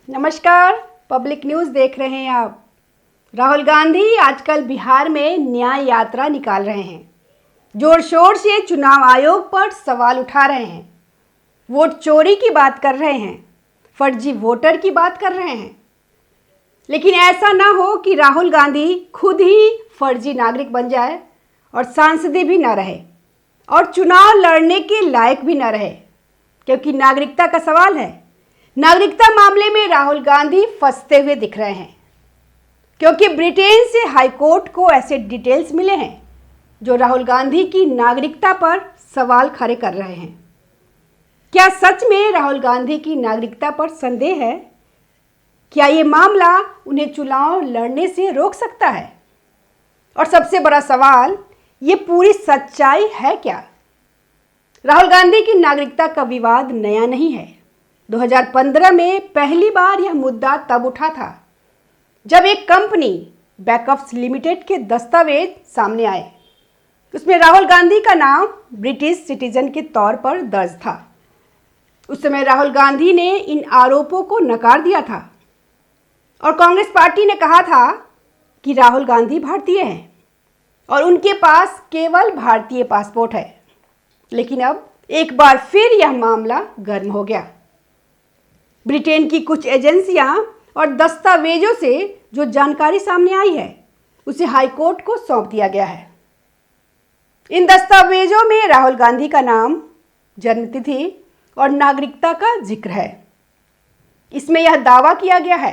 नमस्कार, public news देख रहे हैं आप। राहुल गांधी आजकल बिहार में न्याय यात्रा निकाल रहे हैं। जोर शोर से चुनाव आयोग पर सवाल उठा रहे हैं। वोट चोरी की बात कर रहे हैं, फर्जी वोटर की बात कर रहे हैं। लेकिन ऐसा ना हो कि राहुल गांधी खुद ही फर्जी नागरिक बन जाए और सांसद भी ना रहे और चुनाव लड़ने के लायक भी ना रहे, क्योंकि नागरिकता का सवाल है। नागरिकता मामले में राहुल गांधी फंसते हुए दिख रहे हैं, क्योंकि ब्रिटेन से हाईकोर्ट को ऐसे डिटेल्स मिले हैं जो राहुल गांधी की नागरिकता पर सवाल खड़े कर रहे हैं। क्या सच में राहुल गांधी की नागरिकता पर संदेह है? क्या ये मामला उन्हें चुनाव लड़ने से रोक सकता है? और सबसे बड़ा सवाल, ये पूरी सच्चाई है क्या? राहुल गांधी की नागरिकता का विवाद नया नहीं है। 2015 में पहली बार यह मुद्दा तब उठा था जब एक कंपनी बैकअप्स लिमिटेड के दस्तावेज सामने आए। उसमें राहुल गांधी का नाम ब्रिटिश सिटीजन के तौर पर दर्ज था। उस समय राहुल गांधी ने इन आरोपों को नकार दिया था और कांग्रेस पार्टी ने कहा था कि राहुल गांधी भारतीय हैं और उनके पास केवल भारतीय पासपोर्ट है। लेकिन अब एक बार फिर यह मामला गर्म हो गया। ब्रिटेन की कुछ एजेंसियां और दस्तावेजों से जो जानकारी सामने आई है, उसे हाईकोर्ट को सौंप दिया गया है। इन दस्तावेजों में राहुल गांधी का नाम, जन्मतिथि और नागरिकता का जिक्र है। इसमें यह दावा किया गया है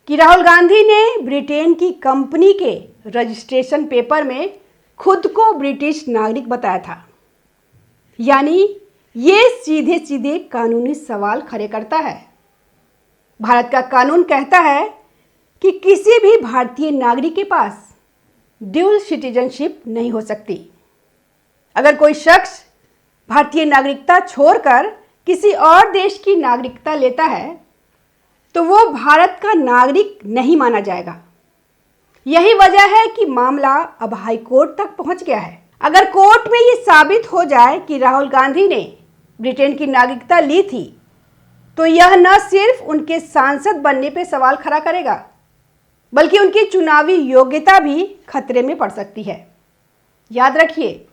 कि राहुल गांधी ने ब्रिटेन की कंपनी के रजिस्ट्रेशन पेपर में खुद को ब्रिटिश नागरिक बताया था। यानी ये सीधे सीधे कानूनी सवाल खड़े करता है। भारत का कानून कहता है कि किसी भी भारतीय नागरिक के पास ड्यूल सिटीजनशिप नहीं हो सकती। अगर कोई शख्स भारतीय नागरिकता छोड़कर किसी और देश की नागरिकता लेता है तो वो भारत का नागरिक नहीं माना जाएगा। यही वजह है कि मामला अब हाईकोर्ट तक पहुंच गया है। अगर कोर्ट में ये साबित हो जाए कि राहुल गांधी ने ब्रिटेन की नागरिकता ली थी, तो यह न सिर्फ उनके सांसद बनने पर सवाल खड़ा करेगा, बल्कि उनकी चुनावी योग्यता भी खतरे में पड़ सकती है। याद रखिए,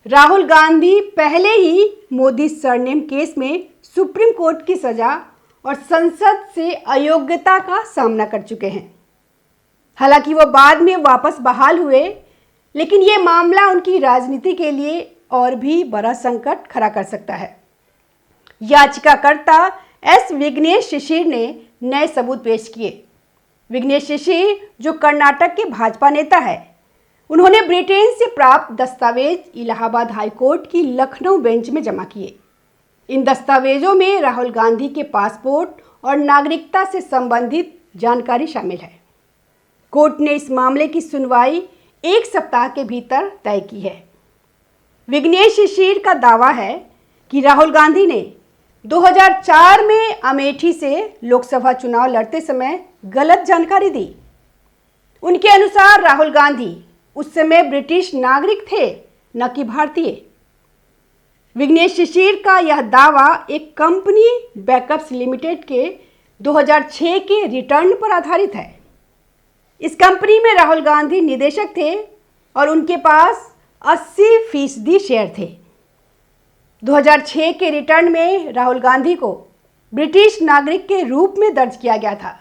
राहुल गांधी पहले ही मोदी सरनेम केस में सुप्रीम कोर्ट की सजा और संसद से अयोग्यता का सामना कर चुके हैं। हालांकि वो बाद में वापस बहाल हुए, लेकिन ये मामला उनकी राजनीति के लिए और भी बड़ा संकट खड़ा कर सकता है। याचिकाकर्ता एस विघ्नेश शिशिर ने नए सबूत पेश किए। विघ्नेश शिशिर, जो कर्नाटक के भाजपा नेता है, उन्होंने ब्रिटेन से प्राप्त दस्तावेज इलाहाबाद हाईकोर्ट की लखनऊ बेंच में जमा किए। इन दस्तावेजों में राहुल गांधी के पासपोर्ट और नागरिकता से संबंधित जानकारी शामिल है। कोर्ट ने इस मामले की सुनवाई 1 सप्ताह के भीतर तय की है। विघ्नेश शिशिर का दावा है कि राहुल गांधी ने 2004 में अमेठी से लोकसभा चुनाव लड़ते समय गलत जानकारी दी। उनके अनुसार राहुल गांधी उस समय ब्रिटिश नागरिक थे, न कि भारतीय। विघ्नेश शिशिर का यह दावा एक कंपनी बैकअप्स लिमिटेड के 2006 के रिटर्न पर आधारित है। इस कंपनी में राहुल गांधी निदेशक थे और उनके पास 80% शेयर थे। 2006 के रिटर्न में राहुल गांधी को ब्रिटिश नागरिक के रूप में दर्ज किया गया था।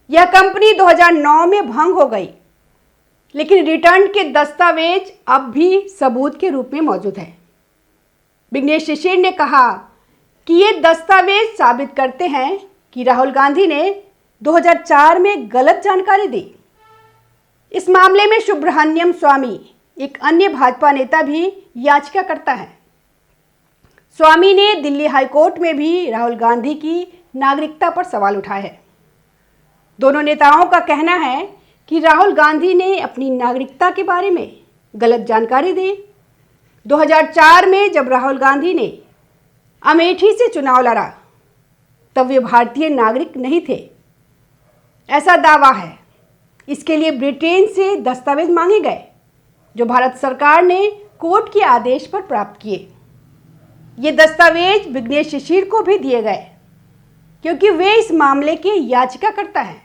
यह कंपनी 2009 में भंग हो गई, लेकिन रिटर्न के दस्तावेज अब भी सबूत के रूप में मौजूद हैं। विघ्नेश शिशिर ने कहा कि ये दस्तावेज साबित करते हैं कि राहुल गांधी ने 2004 में गलत जानकारी दी। इस मामले में सुब्रह्मण्यम स्वामी, एक अन्य भाजपा नेता, भी याचिका करता है। स्वामी ने दिल्ली हाईकोर्ट में भी राहुल गांधी की नागरिकता पर सवाल उठाए हैं। दोनों नेताओं का कहना है कि राहुल गांधी ने अपनी नागरिकता के बारे में गलत जानकारी दी। 2004 में जब राहुल गांधी ने अमेठी से चुनाव लड़ा, तब वे भारतीय नागरिक नहीं थे, ऐसा दावा है। इसके लिए ब्रिटेन से दस्तावेज मांगे गए, जो भारत सरकार ने कोर्ट के आदेश पर प्राप्त किए। ये दस्तावेज विघ्नेश शिशिर को भी दिए गए, क्योंकि वे इस मामले के याचिकाकर्ता हैं।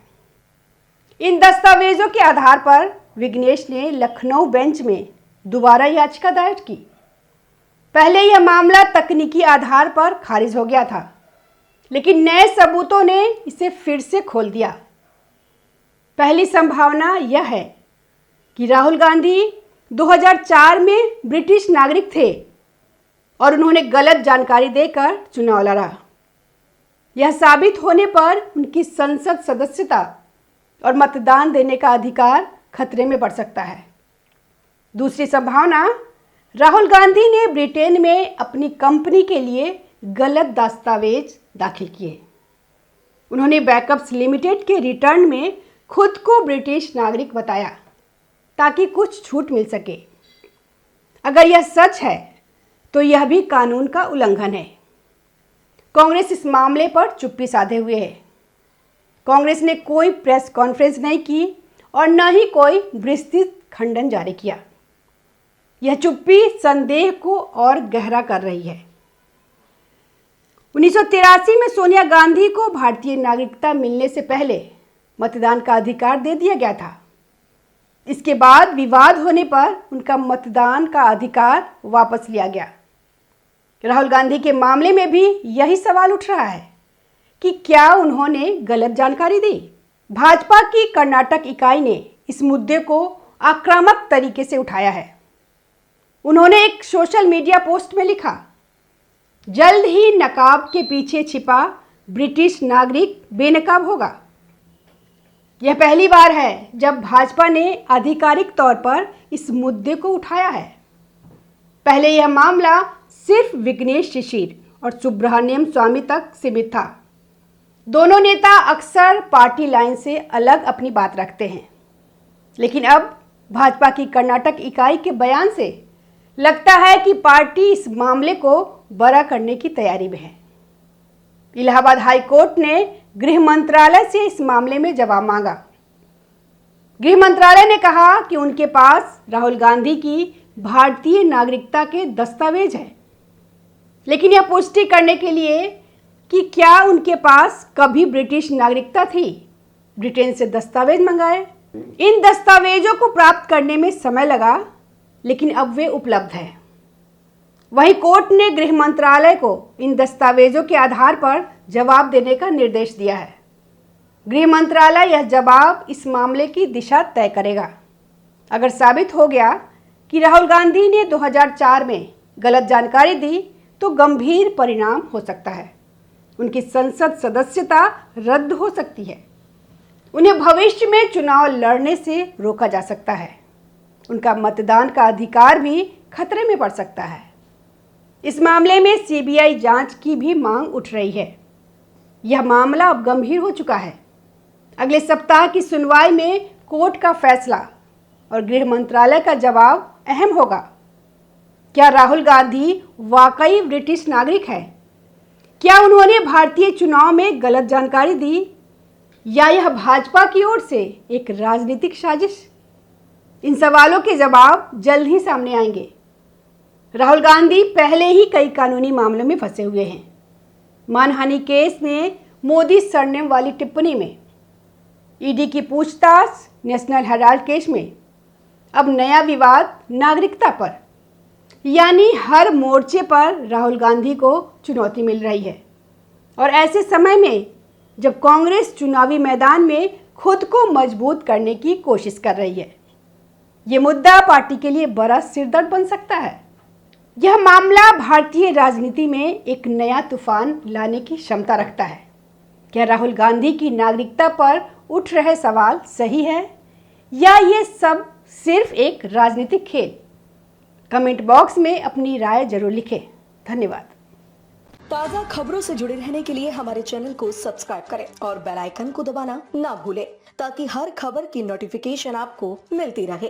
इन दस्तावेजों के आधार पर विघ्नेश ने लखनऊ बेंच में दोबारा याचिका दायर की। पहले यह मामला तकनीकी आधार पर खारिज हो गया था, लेकिन नए सबूतों ने इसे फिर से खोल दिया। पहली संभावना यह है कि राहुल गांधी 2004 में ब्रिटिश नागरिक थे और उन्होंने गलत जानकारी देकर चुनाव लड़ा। यह साबित होने पर उनकी संसद सदस्यता और मतदान देने का अधिकार खतरे में पड़ सकता है। दूसरी संभावना, राहुल गांधी ने ब्रिटेन में अपनी कंपनी के लिए गलत दस्तावेज दाखिल किए। उन्होंने बैकअप्स लिमिटेड के रिटर्न में खुद को ब्रिटिश नागरिक बताया ताकि कुछ छूट मिल सके। अगर यह सच है तो यह भी कानून का उल्लंघन है। कांग्रेस इस मामले पर चुप्पी साधे हुए है। कांग्रेस ने कोई प्रेस कॉन्फ्रेंस नहीं की और न ही कोई विस्तृत खंडन जारी किया। यह चुप्पी संदेह को और गहरा कर रही है। 1983 में सोनिया गांधी को भारतीय नागरिकता मिलने से पहले मतदान का अधिकार दे दिया गया था। इसके बाद विवाद होने पर उनका मतदान का अधिकार वापस लिया गया। राहुल गांधी के मामले में भी यही सवाल उठ रहा है कि क्या उन्होंने गलत जानकारी दी। भाजपा की कर्नाटक इकाई ने इस मुद्दे को आक्रामक तरीके से उठाया है। उन्होंने एक सोशल मीडिया पोस्ट में लिखा, जल्द ही नकाब के पीछे छिपा ब्रिटिश नागरिक बेनकाब होगा। यह पहली बार है जब भाजपा ने आधिकारिक तौर पर इस मुद्दे को उठाया है। पहले यह मामला सिर्फ विघ्नेश शिशिर और सुब्रमण्यम स्वामी तक सीमित था। दोनों नेता अक्सर पार्टी लाइन से अलग अपनी बात रखते हैं, लेकिन अब भाजपा की कर्नाटक इकाई के बयान से लगता है कि पार्टी इस मामले को बड़ा करने की तैयारी में है। इलाहाबाद हाई कोर्ट ने गृह मंत्रालय से इस मामले में जवाब मांगा। गृह मंत्रालय ने कहा कि उनके पास राहुल गांधी की भारतीय नागरिकता के दस्तावेज हैं, लेकिन यह पुष्टि करने के लिए कि क्या उनके पास कभी ब्रिटिश नागरिकता थी, ब्रिटेन से दस्तावेज मंगाए। इन दस्तावेजों को प्राप्त करने में समय लगा, लेकिन अब वे उपलब्ध हैं। वहीं कोर्ट ने गृह मंत्रालय को इन दस्तावेजों के आधार पर जवाब देने का निर्देश दिया है। गृह मंत्रालय यह जवाब इस मामले की दिशा तय करेगा। अगर साबित हो गया कि राहुल गांधी ने 2004 में गलत जानकारी दी तो गंभीर परिणाम हो सकता है। उनकी संसद सदस्यता रद्द हो सकती है। उन्हें भविष्य में चुनाव लड़ने से रोका जा सकता है। उनका मतदान का अधिकार भी खतरे में पड़ सकता है। इस मामले में सीबीआई जांच की भी मांग उठ रही है। यह मामला अब गंभीर हो चुका है। अगले सप्ताह की सुनवाई में कोर्ट का फैसला और गृह मंत्रालय का जवाब अहम होगा। क्या राहुल गांधी वाकई ब्रिटिश नागरिक है? क्या उन्होंने भारतीय चुनाव में गलत जानकारी दी, या यह भाजपा की ओर से एक राजनीतिक साजिश? इन सवालों के जवाब जल्द ही सामने आएंगे। राहुल गांधी पहले ही कई कानूनी मामलों में फंसे हुए हैं। मानहानि केस में मोदी सरनेम वाली टिप्पणी में, ईडी की पूछताछ, नेशनल हेराल्ड केस में, अब नया विवाद नागरिकता पर। यानी हर मोर्चे पर राहुल गांधी को चुनौती मिल रही है। और ऐसे समय में जब कांग्रेस चुनावी मैदान में खुद को मजबूत करने की कोशिश कर रही है, ये मुद्दा पार्टी के लिए बड़ा सिरदर्द बन सकता है। यह मामला भारतीय राजनीति में एक नया तूफान लाने की क्षमता रखता है। क्या राहुल गांधी की नागरिकता पर उठ रहे सवाल सही है, या ये सब सिर्फ एक राजनीतिक खेल? कमेंट बॉक्स में अपनी राय जरूर लिखें। धन्यवाद। ताज़ा खबरों से जुड़े रहने के लिए हमारे चैनल को सब्सक्राइब करें और बेल आइकन को दबाना ना भूलें, ताकि हर खबर की नोटिफिकेशन आपको मिलती रहे।